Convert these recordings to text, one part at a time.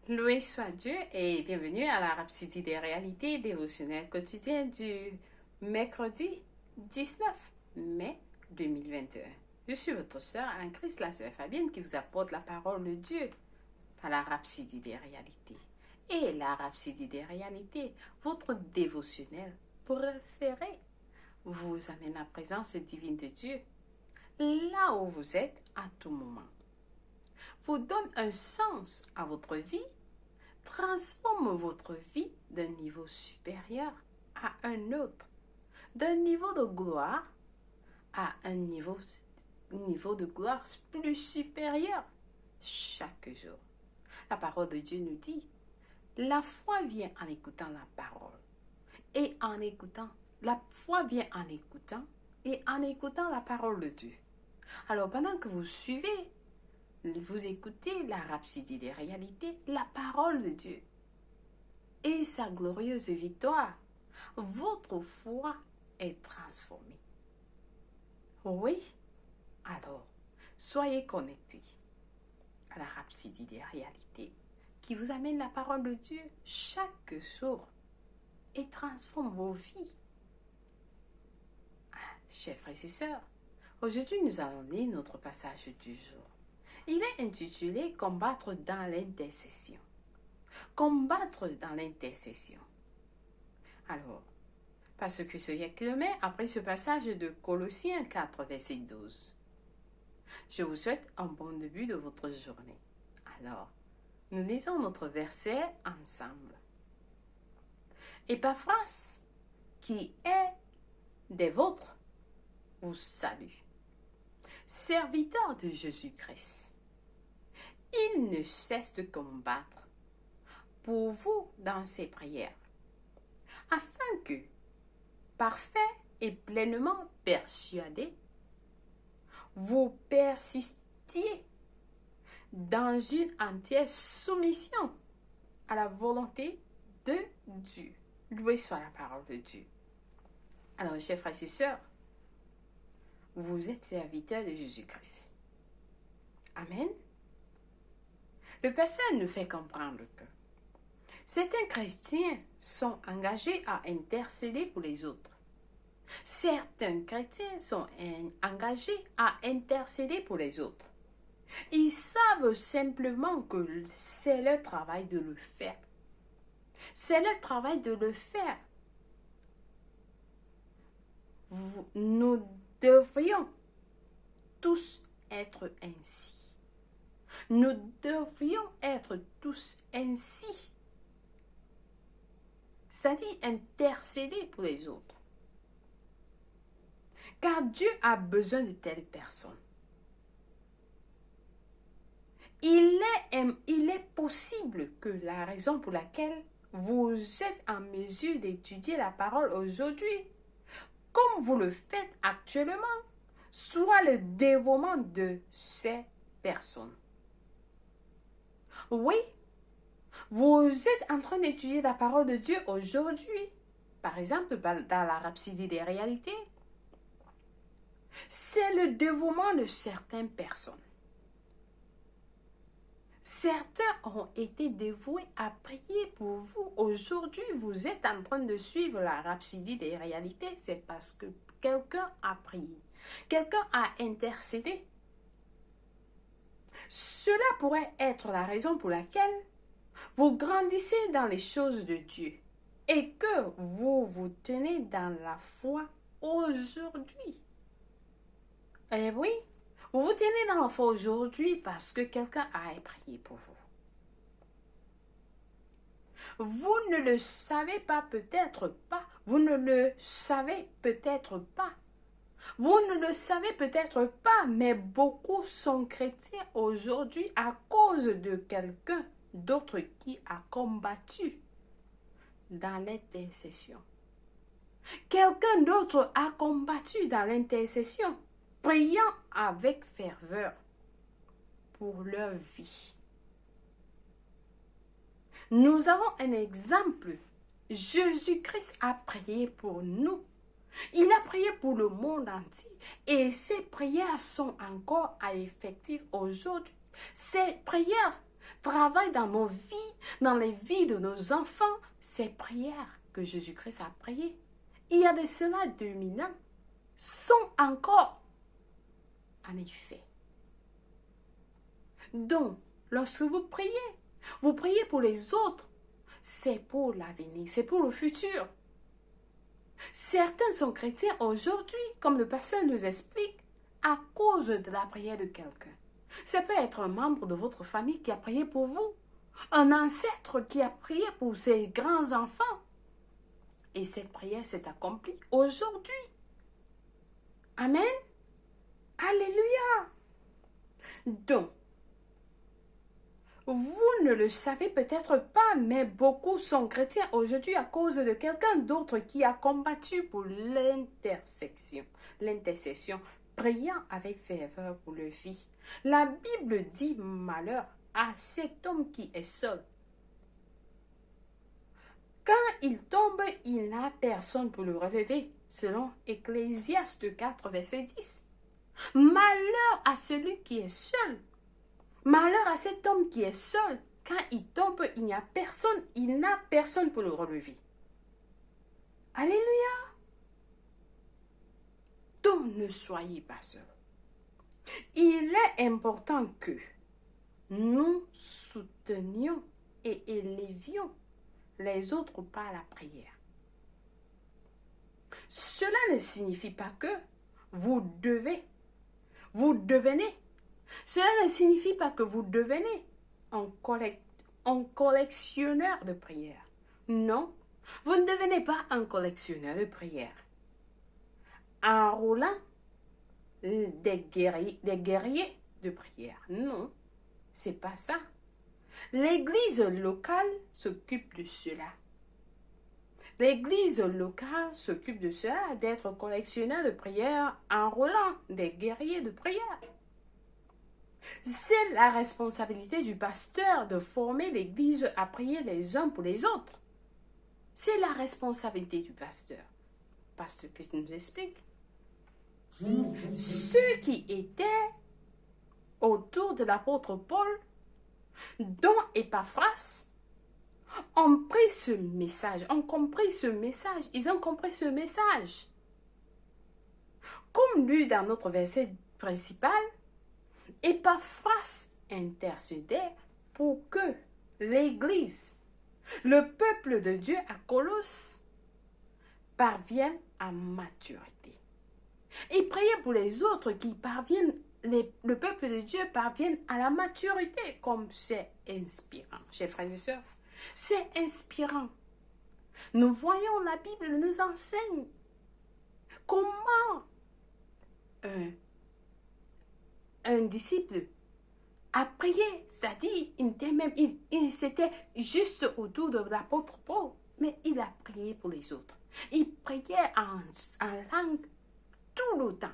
Loué soit Dieu et bienvenue à la Rhapsodie des réalités dévotionnelles quotidiennes du mercredi 19 mai 2021. Je suis votre sœur Anne-Christ, la sœur Fabienne, qui vous apporte la parole de Dieu à la Rhapsodie des réalités. Et la Rhapsodie des réalités, votre dévotionnel préféré, vous amène la présence divine de Dieu là où vous êtes à tout moment. Vous donne un sens à votre vie, transforme votre vie d'un niveau supérieur à un autre, d'un niveau de gloire à un niveau de gloire plus supérieur chaque jour. La parole de Dieu nous dit, la foi vient en écoutant la parole. Et en écoutant, la foi vient en écoutant et en écoutant la parole de Dieu. Alors pendant que vous suivez, vous écoutez la rhapsodie des réalités, la parole de Dieu et sa glorieuse victoire, votre foi est transformée. Oui, alors, soyez connectés à la rhapsodie des réalités qui vous amène la parole de Dieu chaque jour et transforme vos vies. Chers frères et sœurs, aujourd'hui nous allons lire notre passage du jour. Il est intitulé « Combattre dans l'intercession ». Combattre dans l'intercession. Alors, parce que ce kilomètre après ce passage de Colossiens 4, verset 12. Je vous souhaite un bon début de votre journée. Alors, nous lisons notre verset ensemble. Épaphras, qui est des vôtres, vous salue. Serviteur de Jésus-Christ, il ne cesse de combattre pour vous dans ses prières, afin que, parfait et pleinement persuadé, vous persistiez dans une entière soumission à la volonté de Dieu. Loué soit la parole de Dieu. Alors, chers frères et sœurs, vous êtes serviteurs de Jésus-Christ. Amen. Le passage nous fait comprendre que certains chrétiens sont engagés à intercéder pour les autres. Certains chrétiens sont engagés à intercéder pour les autres. Ils savent simplement que c'est leur travail de le faire. C'est leur travail de le faire. Nous devrions tous être ainsi. Nous devrions être tous ainsi. C'est-à-dire intercéder pour les autres. Car Dieu a besoin de telles personnes. Il est possible que la raison pour laquelle vous êtes en mesure d'étudier la parole aujourd'hui, comme vous le faites actuellement, soit le dévouement de ces personnes. Oui, vous êtes en train d'étudier la parole de Dieu aujourd'hui, par exemple dans la Rhapsodie des réalités. C'est le dévouement de certaines personnes. Certains ont été dévoués à prier pour vous. Aujourd'hui, vous êtes en train de suivre la Rhapsodie des réalités. C'est parce que quelqu'un a prié. Quelqu'un a intercédé. Cela pourrait être la raison pour laquelle vous grandissez dans les choses de Dieu et que vous vous tenez dans la foi aujourd'hui. Eh oui, vous vous tenez dans la foi aujourd'hui parce que quelqu'un a prié pour vous. Vous ne le savez pas, peut-être pas. Vous ne le savez peut-être pas. Vous ne le savez peut-être pas, mais beaucoup sont chrétiens aujourd'hui à cause de quelqu'un d'autre qui a combattu dans l'intercession. Quelqu'un d'autre a combattu dans l'intercession, priant avec ferveur pour leur vie. Nous avons un exemple. Jésus-Christ a prié pour nous. Il a prié pour le monde entier et ses prières sont encore effectives aujourd'hui. Ces prières travaille dans nos vies, dans les vies de nos enfants, ces prières que Jésus-Christ a priées, il y a de cela 2000 ans, sont encore en effet. Donc, lorsque vous priez pour les autres, c'est pour l'avenir, c'est pour le futur. Certains sont chrétiens aujourd'hui, comme le pasteur nous explique, à cause de la prière de quelqu'un. Ça peut être un membre de votre famille qui a prié pour vous, un ancêtre qui a prié pour ses grands-enfants. Et cette prière s'est accomplie aujourd'hui. Amen. Alléluia. Donc, vous ne le savez peut-être pas, mais beaucoup sont chrétiens aujourd'hui à cause de quelqu'un d'autre qui a combattu pour l'intercession, priant avec ferveur pour leur vie. La Bible dit malheur à cet homme qui est seul. Quand il tombe, il n'a personne pour le relever, selon Ecclésiaste 4, verset 10. Malheur à celui qui est seul. Malheur à cet homme qui est seul. Quand il tombe, il n'a personne pour le relever. Alléluia. Donc ne soyez pas seuls. Il est important que nous soutenions et élevions les autres par la prière. Cela ne signifie pas que vous devenez. Cela ne signifie pas que vous devenez un collectionneur de prières. Non, vous ne devenez pas un collectionneur de prières. Enrôlant des guerriers de prière. Non, c'est pas ça. L'église locale s'occupe de cela. L'église locale s'occupe de cela, d'être collectionneur de prières, enrôlant des guerriers de prière. C'est la responsabilité du pasteur de former l'église à prier les uns pour les autres. C'est la responsabilité du pasteur. Pasteur Christ nous explique. Ceux qui étaient autour de l'apôtre Paul, dont Épaphras, ont pris ce message, ont compris ce message, ils ont compris ce message. Comme lu dans notre verset principal, Épaphras intercédait pour que l'Église, le peuple de Dieu à Colosse, parvienne à maturité. Il priait pour les autres qui parviennent, le peuple de Dieu parvienne à la maturité, comme c'est inspirant. Chers frères et sœurs, c'est inspirant. Nous voyons la Bible nous enseigne comment un disciple a prié, c'est-à-dire il s'était juste autour de l'apôtre Paul, mais il a prié pour les autres. Il priait en langue tout le temps.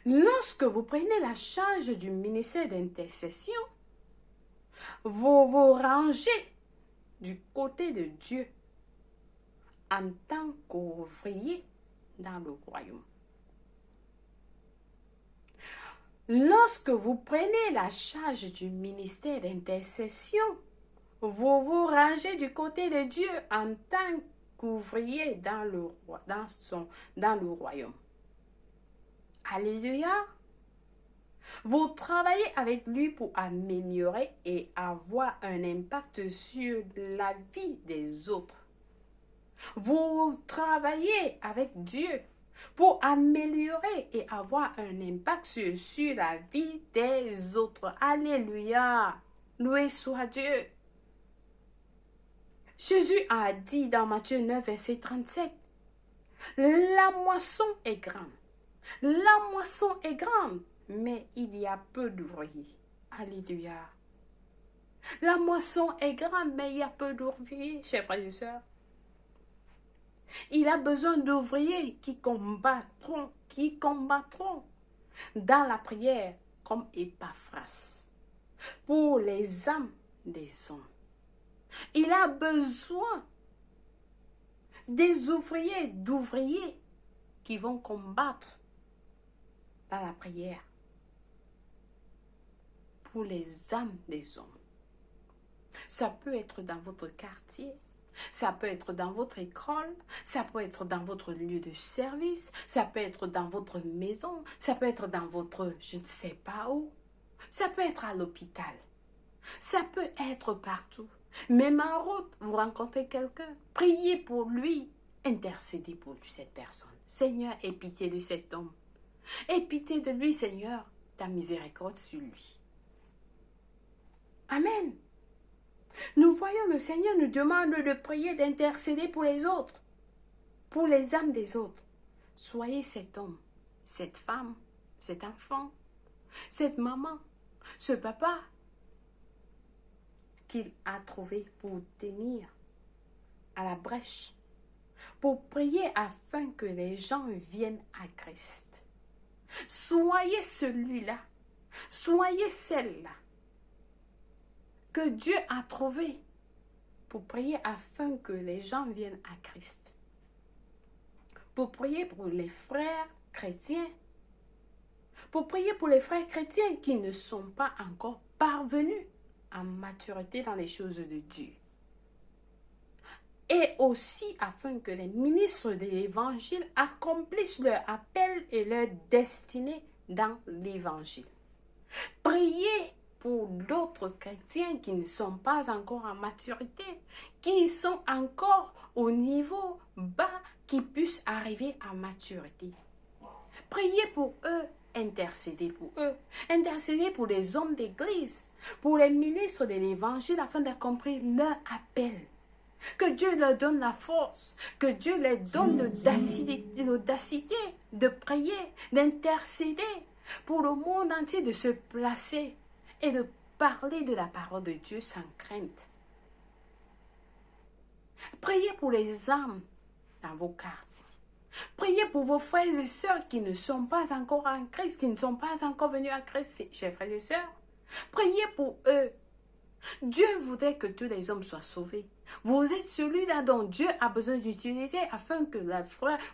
Lorsque vous prenez la charge du ministère d'intercession, vous vous rangez du côté de Dieu en tant qu'ouvrier dans le royaume. Lorsque vous prenez la charge du ministère d'intercession, vous vous rangez du côté de Dieu en tant qu'ouvrier dans le royaume. Alléluia. Vous travaillez avec lui pour améliorer et avoir un impact sur la vie des autres. Vous travaillez avec Dieu pour améliorer et avoir un impact sur la vie des autres. Alléluia. Loué soit Dieu. Jésus a dit dans Matthieu 9, verset 37, la moisson est grande. La moisson est grande, mais il y a peu d'ouvriers. Alléluia. La moisson est grande, mais il y a peu d'ouvriers, chers frères et sœurs. Il a besoin d'ouvriers qui combattront dans la prière comme Épaphras pour les âmes des hommes. Il a besoin d'ouvriers qui vont combattre dans la prière pour les âmes des hommes. Ça peut être dans votre quartier, ça peut être dans votre école, ça peut être dans votre lieu de service, ça peut être dans votre maison, ça peut être dans votre je ne sais pas où, ça peut être à l'hôpital, ça peut être partout. Même en route, vous rencontrez quelqu'un, priez pour lui, intercédez pour lui, cette personne. Seigneur, aie pitié de cet homme. Aie pitié de lui, Seigneur, ta miséricorde sur lui. Amen. Nous voyons le Seigneur nous demande de prier, d'intercéder pour les autres, pour les âmes des autres. Soyez cet homme, cette femme, cet enfant, cette maman, ce papa qu'il a trouvé pour tenir à la brèche, pour prier afin que les gens viennent à Christ. Soyez celui-là, soyez celle-là que Dieu a trouvé pour prier afin que les gens viennent à Christ. Pour prier pour les frères chrétiens. Pour prier pour les frères chrétiens qui ne sont pas encore parvenus à maturité dans les choses de Dieu. Et aussi afin que les ministres de l'Évangile accomplissent leur appel et leur destinée dans l'Évangile. Priez pour d'autres chrétiens qui ne sont pas encore en maturité, qui sont encore au niveau bas, qui puissent arriver à maturité. Priez pour eux, intercédez pour eux, intercédez pour les hommes d'église, pour les ministres de l'Évangile afin d'accomplir leur appel. Que Dieu leur donne la force, que Dieu leur donne l'audacité de prier, d'intercéder pour le monde entier, de se placer et de parler de la parole de Dieu sans crainte. Priez pour les âmes dans vos quartiers. Priez pour vos frères et sœurs qui ne sont pas encore en Christ, qui ne sont pas encore venus à Christ, chers frères et sœurs. Priez pour eux. Dieu voudrait que tous les hommes soient sauvés. Vous êtes celui-là dont Dieu a besoin d'utiliser afin que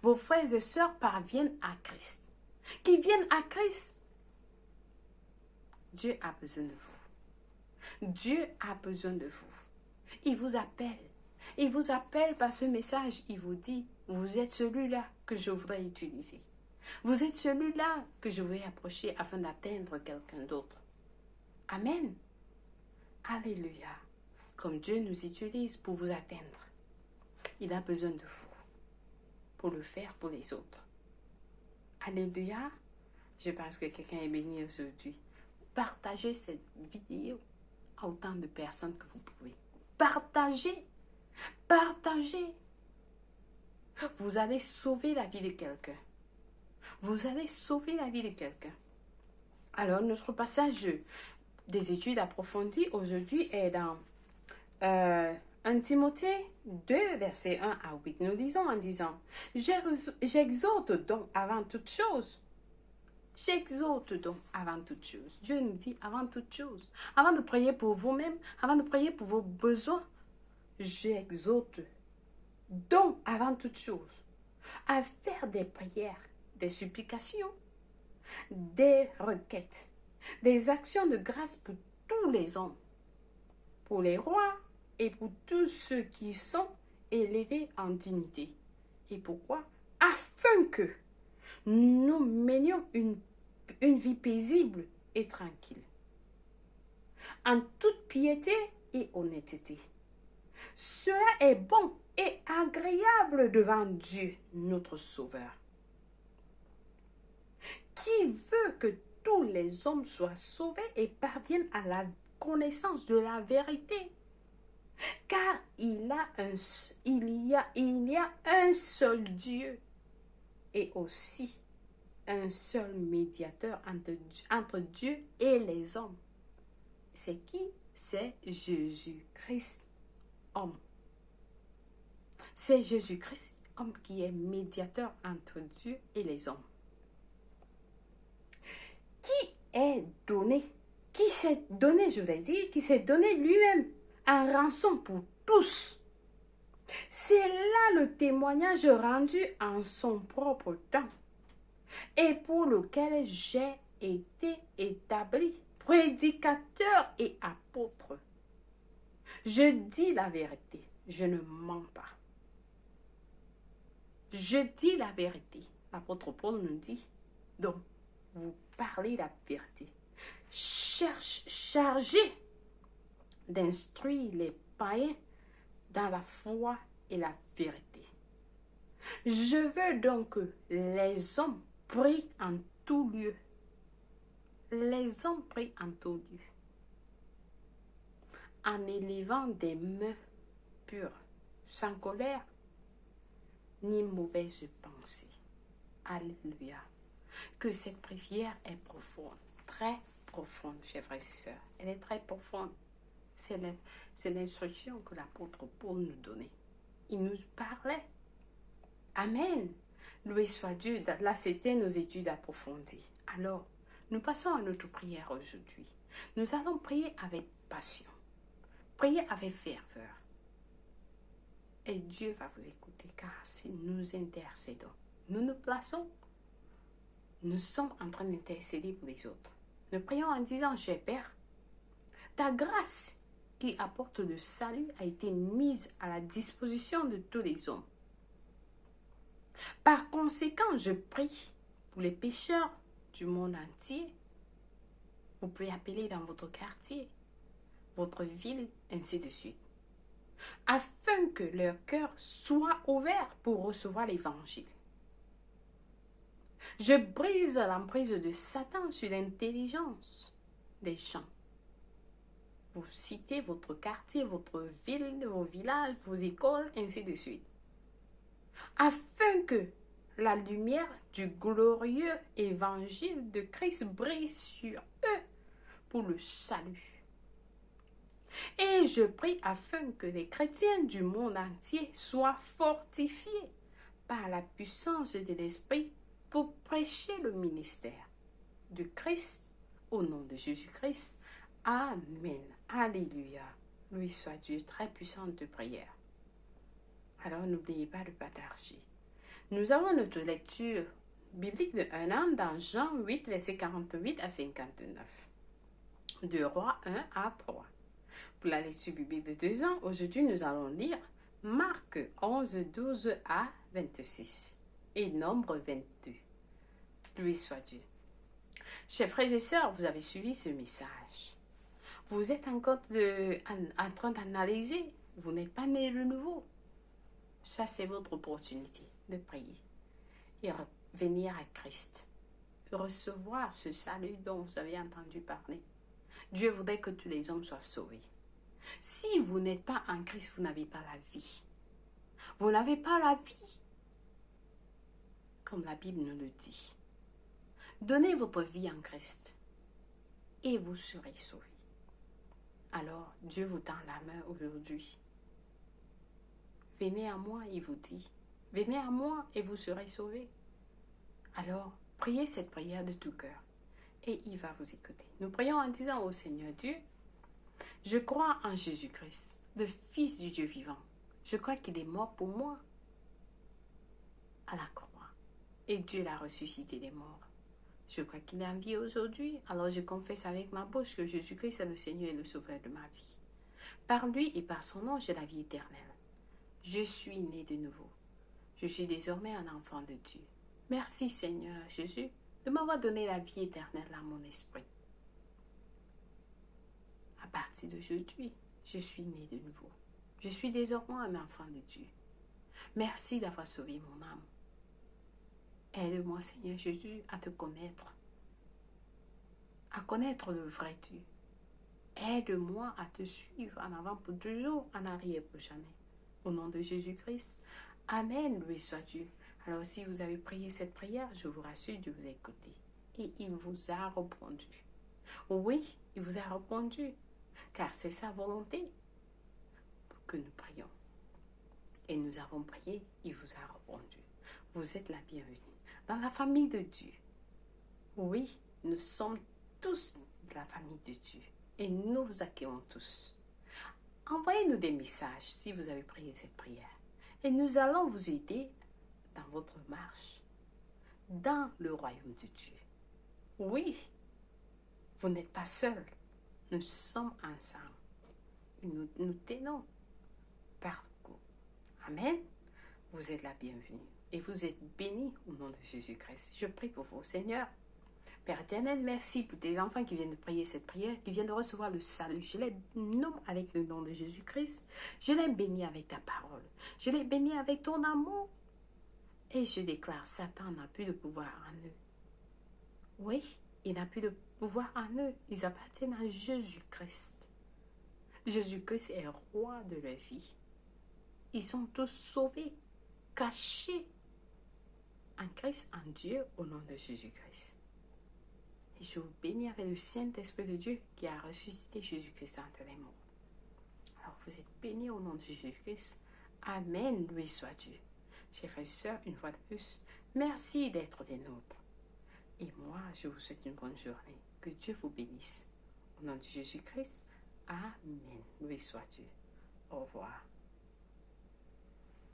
vos frères et sœurs parviennent à Christ. Qu'ils viennent à Christ. Dieu a besoin de vous. Dieu a besoin de vous. Il vous appelle. Il vous appelle par ce message. Il vous dit, vous êtes celui-là que je voudrais utiliser. Vous êtes celui-là que je voudrais approcher afin d'atteindre quelqu'un d'autre. Amen. Alléluia. Comme Dieu nous utilise pour vous atteindre. Il a besoin de vous pour le faire pour les autres. Alléluia. Je pense que quelqu'un est béni aujourd'hui. Partagez cette vidéo à autant de personnes que vous pouvez. Partagez. Partagez. Vous allez sauver la vie de quelqu'un. Vous allez sauver la vie de quelqu'un. Alors, notre passage des études approfondies aujourd'hui est dans 1 Timothée 2, versets 1 à 8. Nous lisons en disant, j'exhorte donc avant toute chose. J'exhorte donc avant toute chose. Dieu nous dit avant toute chose. Avant de prier pour vous-même, avant de prier pour vos besoins, j'exhorte donc avant toute chose à faire des prières, des supplications, des requêtes, des actions de grâce pour tous les hommes, pour les rois et pour tous ceux qui sont élevés en dignité. Et pourquoi? Afin que nous menions une vie paisible et tranquille, en toute piété et honnêteté. Cela est bon et agréable devant Dieu, notre Sauveur, qui veut que tous les hommes soient sauvés et parviennent à la connaissance de la vérité. Car il y a un seul Dieu et aussi un seul médiateur entre Dieu et les hommes. C'est qui? C'est Jésus-Christ, homme. C'est Jésus-Christ, homme, qui est médiateur entre Dieu et les hommes. Qui s'est donné, je vais dire, qui s'est donné lui-même en rançon pour tous. C'est là le témoignage rendu en son propre temps et pour lequel j'ai été établi prédicateur et apôtre. Je dis la vérité, je ne mens pas. Je dis la vérité. L'apôtre Paul nous dit, donc, vous parlez la vérité. Chargez d'instruire les païens dans la foi et la vérité. Je veux donc que les hommes prient en tout lieu. Les hommes prient en tout lieu. En élevant des mains pures, sans colère, ni mauvaise pensée. Alléluia. Que cette prière est profonde, très profonde, chers frères et sœurs. Elle est très profonde. C'est l'instruction que l'apôtre Paul nous donnait. Il nous parlait. Amen. Loué soit Dieu. Là, c'était nos études approfondies. Alors, nous passons à notre prière aujourd'hui. Nous allons prier avec passion. Prier avec ferveur. Et Dieu va vous écouter, car si nous intercédons, nous nous plaçons, nous sommes en train d'intercéder pour les autres. Nous prions en disant, Cher Père, ta grâce qui apporte le salut a été mise à la disposition de tous les hommes. Par conséquent, je prie pour les pécheurs du monde entier. Vous pouvez appeler dans votre quartier, votre ville, ainsi de suite, afin que leur cœur soit ouvert pour recevoir l'évangile. Je brise l'emprise de Satan sur l'intelligence des gens. Vous citez votre quartier, votre ville, vos villages, vos écoles, ainsi de suite, afin que la lumière du glorieux évangile de Christ brille sur eux pour le salut. Et je prie afin que les chrétiens du monde entier soient fortifiés par la puissance de l'Esprit pour prêcher le ministère de Christ au nom de Jésus-Christ. Amen. Alléluia. Loué soit Dieu, très puissante prière. Alors n'oubliez pas de partager. Nous avons notre lecture biblique de 1 an dans Jean 8, versets 48 à 59. De Rois 1 à 3. Pour la lecture biblique de 2 ans, aujourd'hui nous allons lire Marc 11, 12 à 26 et Nombre 22. Loué soit Dieu. Chers frères et sœurs, vous avez suivi ce message. Vous êtes encore en train d'analyser. Vous n'êtes pas né de nouveau. Ça, c'est votre opportunité de prier et venir à Christ. Recevoir ce salut dont vous avez entendu parler. Dieu voudrait que tous les hommes soient sauvés. Si vous n'êtes pas en Christ, vous n'avez pas la vie. Vous n'avez pas la vie. Comme la Bible nous le dit. Donnez votre vie en Christ et vous serez sauvés. Alors, Dieu vous tend la main aujourd'hui. Venez à moi, il vous dit. Venez à moi et vous serez sauvés. Alors, priez cette prière de tout cœur et il va vous écouter. Nous prions en disant au Seigneur Dieu, je crois en Jésus-Christ, le Fils du Dieu vivant. Je crois qu'il est mort pour moi à la croix. Et Dieu l'a ressuscité des morts. Je crois qu'il est en vie aujourd'hui. Alors je confesse avec ma bouche que Jésus-Christ est le Seigneur et le Sauveur de ma vie. Par lui et par son nom, j'ai la vie éternelle. Je suis né de nouveau. Je suis désormais un enfant de Dieu. Merci Seigneur Jésus de m'avoir donné la vie éternelle à mon esprit. À partir d'aujourd'hui, je suis né de nouveau. Je suis désormais un enfant de Dieu. Merci d'avoir sauvé mon âme. Aide-moi, Seigneur Jésus, à te connaître. À connaître le vrai Dieu. Aide-moi à te suivre en avant pour toujours, en arrière pour jamais. Au nom de Jésus-Christ. Amen, loué soit Dieu. Alors si vous avez prié cette prière, je vous rassure de vous écouter. Et il vous a répondu. Oui, il vous a répondu. Car c'est sa volonté que nous prions. Et nous avons prié, il vous a répondu. Vous êtes la bienvenue dans la famille de Dieu. Oui, nous sommes tous de la famille de Dieu. Et nous vous accueillons tous. Envoyez-nous des messages si vous avez prié cette prière. Et nous allons vous aider dans votre marche, dans le royaume de Dieu. Oui, Vous n'êtes pas seul. Nous sommes ensemble. Et nous tenons par le cou. Amen. Vous êtes la bienvenue. Et vous êtes bénis au nom de Jésus-Christ. Je prie pour vous, Seigneur. Père éternel, merci pour tes enfants qui viennent de prier cette prière, qui viennent de recevoir le salut. Je les nomme avec le nom de Jésus-Christ. Je les bénis avec ta parole. Je les bénis avec ton amour. Et je déclare, Satan n'a plus de pouvoir en eux. Oui, il n'a plus de pouvoir en eux. Ils appartiennent à Jésus-Christ. Jésus-Christ est roi de leur vie. Ils sont tous sauvés, cachés en Christ, en Dieu, au nom de Jésus-Christ. Et je vous bénis avec le Saint-Esprit de Dieu qui a ressuscité Jésus-Christ entre les morts. Alors vous êtes bénis au nom de Jésus-Christ. Amen, loué soit Dieu. Chers frères et sœurs, une fois de plus, merci d'être des nôtres. Et moi, je vous souhaite une bonne journée. Que Dieu vous bénisse. Au nom de Jésus-Christ, Amen. Loué soit Dieu. Au revoir.